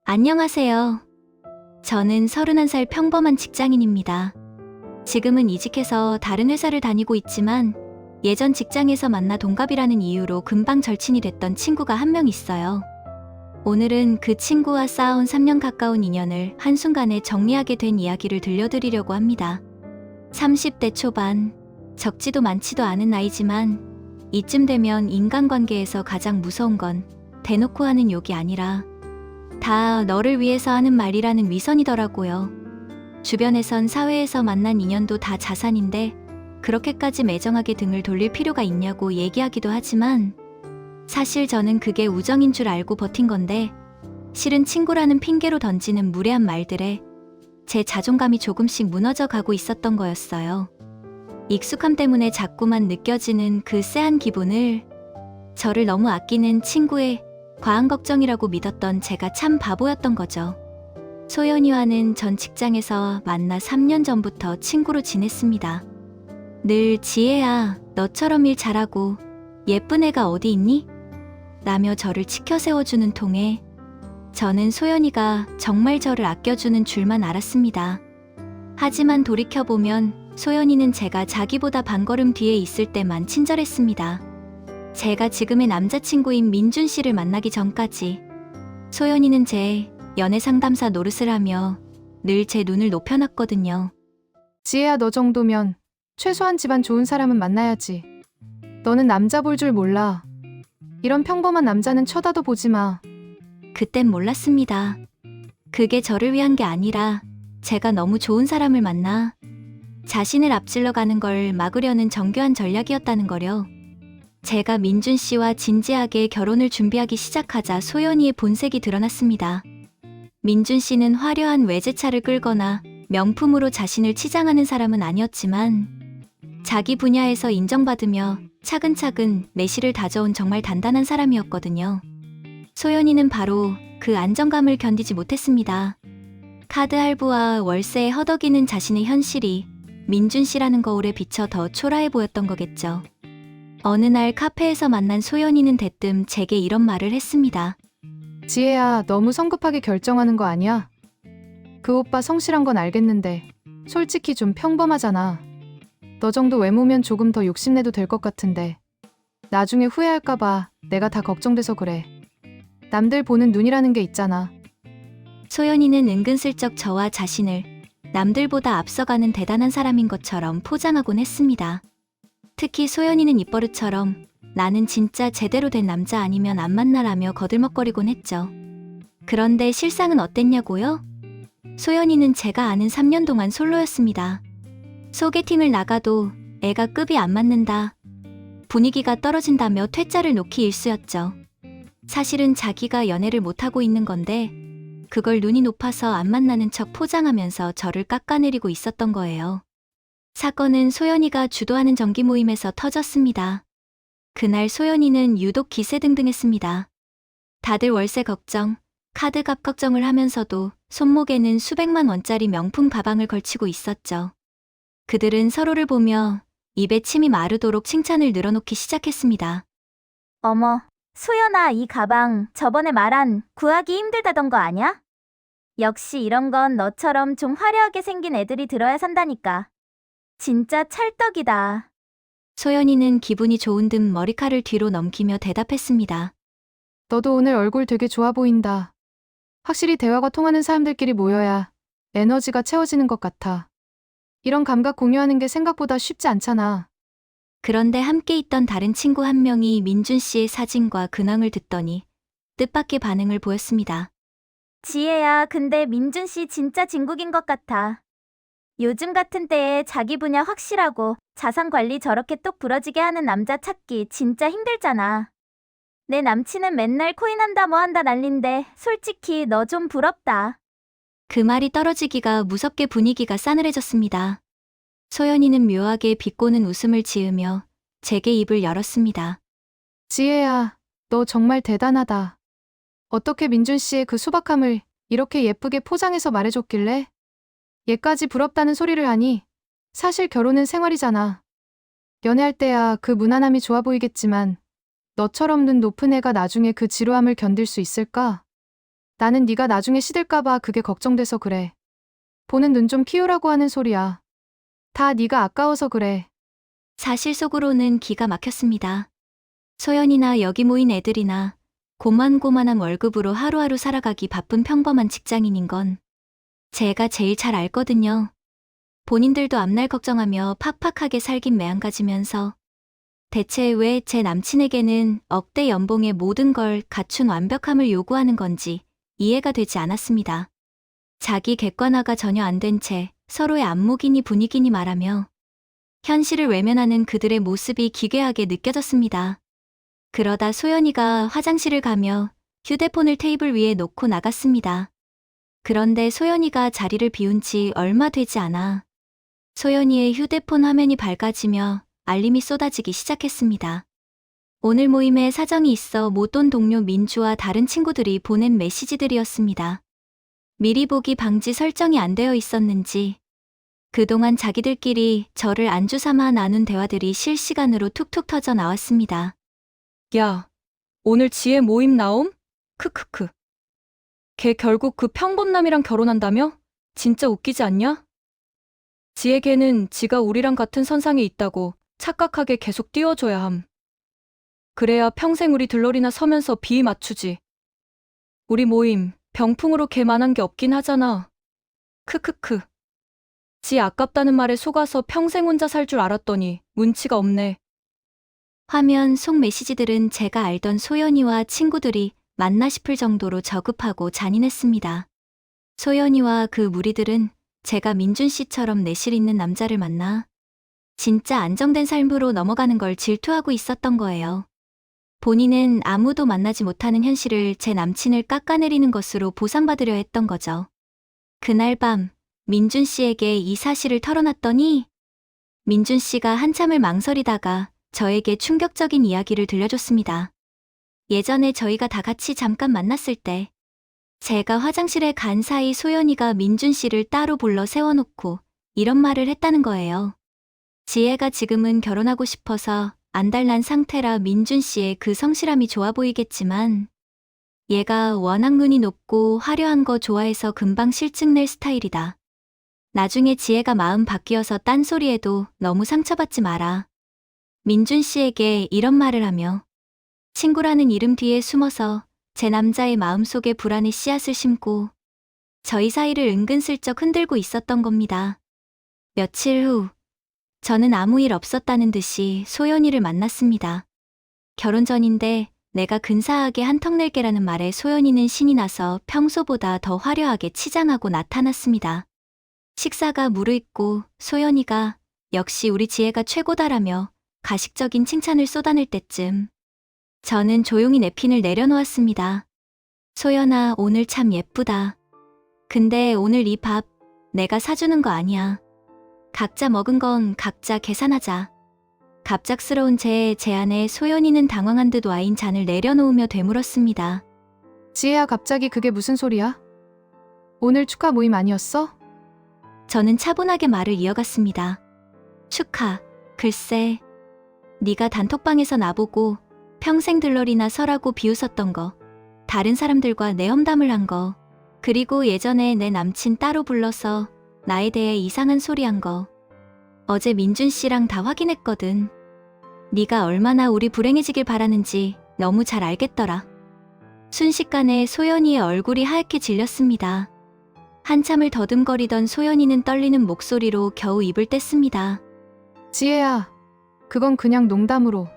안녕하세요. 저는 31살 평범한 직장인입니다. 지금은 이직해서 다른 회사를 다니고 있지만 예전 직장에서 만나 동갑이라는 이유로 금방 절친이 됐던 친구가 한 명 있어요. 오늘은 그 친구와 쌓아온 3년 가까운 인연을 한순간에 정리하게 된 이야기를 들려드리려고 합니다. 30대 초반, 적지도 많지도 않은 나이지만 이쯤 되면 인간관계에서 가장 무서운 건 대놓고 하는 욕이 아니라 다 너를 위해서 하는 말이라는 위선이더라고요. 주변에선 사회에서 만난 인연도 다 자산인데 그렇게까지 매정하게 등을 돌릴 필요가 있냐고 얘기하기도 하지만 사실 저는 그게 우정인 줄 알고 버틴 건데 실은 친구라는 핑계로 던지는 무례한 말들에 제 자존감이 조금씩 무너져 가고 있었던 거였어요. 익숙함 때문에 자꾸만 느껴지는 그 쎄한 기분을 저를 너무 아끼는 친구의 과한 걱정이라고 믿었던 제가 참 바보였던 거죠. 소연이와는 전 직장에서 만나 3년 전부터 친구로 지냈습니다. 늘 지혜야, 너처럼 일 잘하고 예쁜 애가 어디 있니? 라며 저를 치켜 세워주는 통에 저는 소연이가 정말 저를 아껴주는 줄만 알았습니다. 하지만 돌이켜보면 소연이는 제가 자기보다 반걸음 뒤에 있을 때만 친절했습니다. 제가 지금의 남자친구인 민준 씨를 만나기 전까지 소연이는 제 연애 상담사 노릇을 하며 늘 제 눈을 높여놨거든요. 지혜야, 너 정도면 최소한 집안 좋은 사람은 만나야지. 너는 남자 볼 줄 몰라. 이런 평범한 남자는 쳐다도 보지 마. 그땐 몰랐습니다. 그게 저를 위한 게 아니라 제가 너무 좋은 사람을 만나 자신을 앞질러 가는 걸 막으려는 정교한 전략이었다는 거려. 제가 민준 씨와 진지하게 결혼을 준비하기 시작하자 소연이의 본색이 드러났습니다. 민준 씨는 화려한 외제차를 끌거나 명품으로 자신을 치장하는 사람은 아니었지만 자기 분야에서 인정받으며 차근차근 매실을 다져온 정말 단단한 사람이었거든요. 소연이는 바로 그 안정감을 견디지 못했습니다. 카드 할부와 월세에 허덕이는 자신의 현실이 민준 씨라는 거울에 비쳐 더 초라해 보였던 거겠죠. 어느 날 카페에서 만난 소연이는 대뜸 제게 이런 말을 했습니다. 지혜야, 너무 성급하게 결정하는 거 아니야? 그 오빠 성실한 건 알겠는데 솔직히 좀 평범하잖아. 너 정도 외모면 조금 더 욕심내도 될 것 같은데 나중에 후회할까봐 내가 다 걱정돼서 그래. 남들 보는 눈이라는 게 있잖아. 소연이는 은근슬쩍 저와 자신을 남들보다 앞서가는 대단한 사람인 것처럼 포장하곤 했습니다. 특히 소연이는 입버릇처럼 나는 진짜 제대로 된 남자 아니면 안 만나라며 거들먹거리곤 했죠. 그런데 실상은 어땠냐고요? 소연이는 제가 아는 3년 동안 솔로였습니다. 소개팅을 나가도 애가 급이 안 맞는다, 분위기가 떨어진다며 퇴짜를 놓기 일쑤였죠. 사실은 자기가 연애를 못하고 있는 건데 그걸 눈이 높아서 안 만나는 척 포장하면서 저를 깎아내리고 있었던 거예요. 사건은 소연이가 주도하는 정기 모임에서 터졌습니다. 그날 소연이는 유독 기세등등했습니다. 다들 월세 걱정, 카드값 걱정을 하면서도 손목에는 수백만 원짜리 명품 가방을 걸치고 있었죠. 그들은 서로를 보며 입에 침이 마르도록 칭찬을 늘어놓기 시작했습니다. 어머, 소연아, 이 가방 저번에 말한 구하기 힘들다던 거 아냐? 역시 이런 건 너처럼 좀 화려하게 생긴 애들이 들어야 산다니까. 진짜 찰떡이다. 소연이는 기분이 좋은 듯 머리칼을 뒤로 넘기며 대답했습니다. 너도 오늘 얼굴 되게 좋아 보인다. 확실히 대화가 통하는 사람들끼리 모여야 에너지가 채워지는 것 같아. 이런 감각 공유하는 게 생각보다 쉽지 않잖아. 그런데 함께 있던 다른 친구 한 명이 민준 씨의 사진과 근황을 듣더니 뜻밖의 반응을 보였습니다. 지혜야, 근데 민준 씨 진짜 진국인 것 같아. 요즘 같은 때에 자기 분야 확실하고 자산 관리 저렇게 똑 부러지게 하는 남자 찾기 진짜 힘들잖아. 내 남친은 맨날 코인 한다 뭐 한다 난린데 솔직히 너 좀 부럽다. 그 말이 떨어지기가 무섭게 분위기가 싸늘해졌습니다. 소연이는 묘하게 비꼬는 웃음을 지으며 제게 입을 열었습니다. 지혜야, 너 정말 대단하다. 어떻게 민준 씨의 그 소박함을 이렇게 예쁘게 포장해서 말해줬길래? 얘까지 부럽다는 소리를 하니 사실 결혼은 생활이잖아. 연애할 때야 그 무난함이 좋아 보이겠지만 너처럼 눈 높은 애가 나중에 그 지루함을 견딜 수 있을까? 나는 네가 나중에 시들까봐 그게 걱정돼서 그래. 보는 눈 좀 키우라고 하는 소리야. 다 네가 아까워서 그래. 사실 속으로는 기가 막혔습니다. 소연이나 여기 모인 애들이나 고만고만한 월급으로 하루하루 살아가기 바쁜 평범한 직장인인 건 제가 제일 잘 알거든요. 본인들도 앞날 걱정하며 팍팍하게 살긴 매한가지면서 대체 왜 제 남친에게는 억대 연봉의 모든 걸 갖춘 완벽함을 요구하는 건지 이해가 되지 않았습니다. 자기 객관화가 전혀 안 된 채 서로의 안목이니 분위기니 말하며 현실을 외면하는 그들의 모습이 기괴하게 느껴졌습니다. 그러다 소연이가 화장실을 가며 휴대폰을 테이블 위에 놓고 나갔습니다. 그런데 소연이가 자리를 비운 지 얼마 되지 않아 소연이의 휴대폰 화면이 밝아지며 알림이 쏟아지기 시작했습니다. 오늘 모임에 사정이 있어 못 온 동료 민주와 다른 친구들이 보낸 메시지들이었습니다. 미리 보기 방지 설정이 안 되어 있었는지 그동안 자기들끼리 저를 안주 삼아 나눈 대화들이 실시간으로 툭툭 터져 나왔습니다. 야, 오늘 지혜 모임 나옴? 크크크. 걔 결국 그 평범남이랑 결혼한다며? 진짜 웃기지 않냐? 지혜 걔는 지가 우리랑 같은 선상에 있다고 착각하게 계속 띄워줘야 함. 그래야 평생 우리 들러리나 서면서 비위 맞추지. 우리 모임 병풍으로 걔만한 게 없긴 하잖아. 크크크. 지 아깝다는 말에 속아서 평생 혼자 살 줄 알았더니 운치가 없네. 화면 속 메시지들은 제가 알던 소연이와 친구들이 맞나 싶을 정도로 저급하고 잔인했습니다. 소연이와 그 무리들은 제가 민준 씨처럼 내실 있는 남자를 만나 진짜 안정된 삶으로 넘어가는 걸 질투하고 있었던 거예요. 본인은 아무도 만나지 못하는 현실을 제 남친을 깎아내리는 것으로 보상받으려 했던 거죠. 그날 밤 민준 씨에게 이 사실을 털어놨더니 민준 씨가 한참을 망설이다가 저에게 충격적인 이야기를 들려줬습니다. 예전에 저희가 다 같이 잠깐 만났을 때 제가 화장실에 간 사이 소연이가 민준 씨를 따로 불러 세워놓고 이런 말을 했다는 거예요. 지혜가 지금은 결혼하고 싶어서 안달난 상태라 민준 씨의 그 성실함이 좋아 보이겠지만 얘가 워낙 눈이 높고 화려한 거 좋아해서 금방 실증 낼 스타일이다. 나중에 지혜가 마음 바뀌어서 딴소리해도 너무 상처받지 마라. 민준 씨에게 이런 말을 하며 친구라는 이름 뒤에 숨어서 제 남자의 마음속에 불안의 씨앗을 심고 저희 사이를 은근슬쩍 흔들고 있었던 겁니다. 며칠 후 저는 아무 일 없었다는 듯이 소연이를 만났습니다. 결혼 전인데 내가 근사하게 한턱 낼게라는 말에 소연이는 신이 나서 평소보다 더 화려하게 치장하고 나타났습니다. 식사가 무르익고 소연이가 역시 우리 지혜가 최고다라며 가식적인 칭찬을 쏟아낼 때쯤 저는 조용히 냅킨을 내려놓았습니다. 소연아, 오늘 참 예쁘다. 근데 오늘 이 밥 내가 사주는 거 아니야. 각자 먹은 건 각자 계산하자. 갑작스러운 제 제안에 소연이는 당황한 듯 와인 잔을 내려놓으며 되물었습니다. 지혜야, 갑자기 그게 무슨 소리야? 오늘 축하 모임 아니었어? 저는 차분하게 말을 이어갔습니다. 축하, 글쎄. 네가 단톡방에서 나보고 평생 들러리나 서라고 비웃었던 거, 다른 사람들과 내 험담을 한 거, 그리고 예전에 내 남친 따로 불러서 나에 대해 이상한 소리 한 거, 어제 민준 씨랑 다 확인했거든. 네가 얼마나 우리 불행해지길 바라는지 너무 잘 알겠더라. 순식간에 소연이의 얼굴이 하얗게 질렸습니다. 한참을 더듬거리던 소연이는 떨리는 목소리로 겨우 입을 뗐습니다. 지혜야, 그건 그냥 농담으로.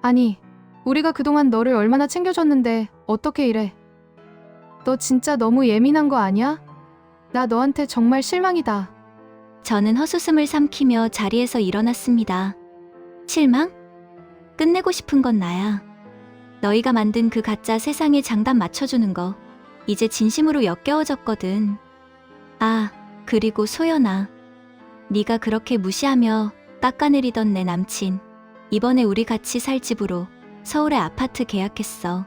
아니, 우리가 그동안 너를 얼마나 챙겨줬는데 어떻게 이래? 너 진짜 너무 예민한 거 아니야? 나 너한테 정말 실망이다. 저는 헛웃음을 삼키며 자리에서 일어났습니다. 실망? 끝내고 싶은 건 나야. 너희가 만든 그 가짜 세상에 장단 맞춰주는 거 이제 진심으로 역겨워졌거든. 아, 그리고 소연아. 네가 그렇게 무시하며 깎아내리던 내 남친, 이번에 우리 같이 살 집으로 서울에 아파트 계약했어.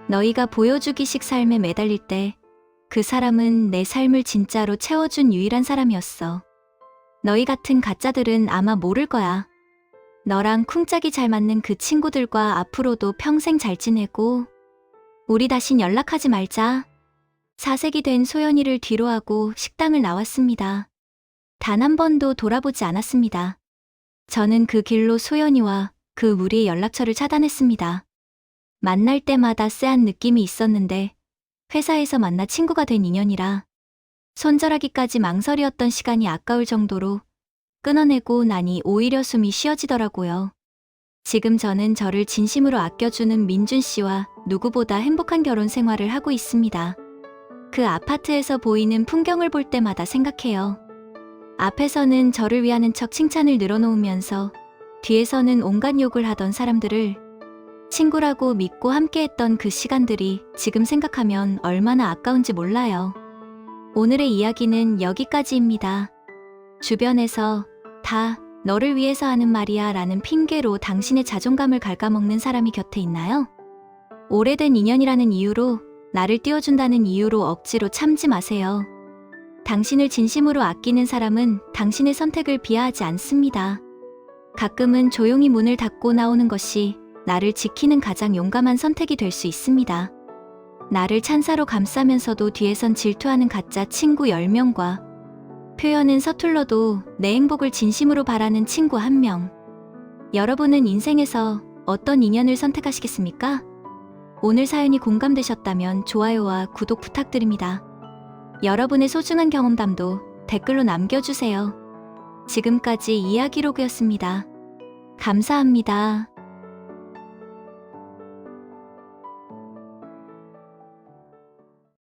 너희가 보여주기식 삶에 매달릴 때 그 사람은 내 삶을 진짜로 채워준 유일한 사람이었어. 너희 같은 가짜들은 아마 모를 거야. 너랑 쿵짝이 잘 맞는 그 친구들과 앞으로도 평생 잘 지내고 우리 다신 연락하지 말자. 사색이 된 소연이를 뒤로하고 식당을 나왔습니다. 단 한 번도 돌아보지 않았습니다. 저는 그 길로 소연이와 그 무리의 연락처를 차단했습니다. 만날 때마다 쎄한 느낌이 있었는데 회사에서 만나 친구가 된 인연이라 손절하기까지 망설이었던 시간이 아까울 정도로 끊어내고 나니 오히려 숨이 쉬어지더라고요. 지금 저는 저를 진심으로 아껴주는 민준 씨와 누구보다 행복한 결혼 생활을 하고 있습니다. 그 아파트에서 보이는 풍경을 볼 때마다 생각해요. 앞에서는 저를 위하는 척 칭찬을 늘어놓으면서 뒤에서는 온갖 욕을 하던 사람들을 친구라고 믿고 함께했던 그 시간들이 지금 생각하면 얼마나 아까운지 몰라요. 오늘의 이야기는 여기까지입니다. 주변에서 다 너를 위해서 하는 말이야 라는 핑계로 당신의 자존감을 갉아먹는 사람이 곁에 있나요? 오래된 인연이라는 이유로 나를 띄워준다는 이유로 억지로 참지 마세요. 당신을 진심으로 아끼는 사람은 당신의 선택을 비하하지 않습니다. 가끔은 조용히 문을 닫고 나오는 것이 나를 지키는 가장 용감한 선택이 될 수 있습니다. 나를 찬사로 감싸면서도 뒤에선 질투하는 가짜 친구 10명과 표현은 서툴러도 내 행복을 진심으로 바라는 친구 1명. 여러분은 인생에서 어떤 인연을 선택하시겠습니까? 오늘 사연이 공감되셨다면 좋아요와 구독 부탁드립니다. 여러분의 소중한 경험담도 댓글로 남겨주세요. 지금까지 이야기로그였습니다. 감사합니다.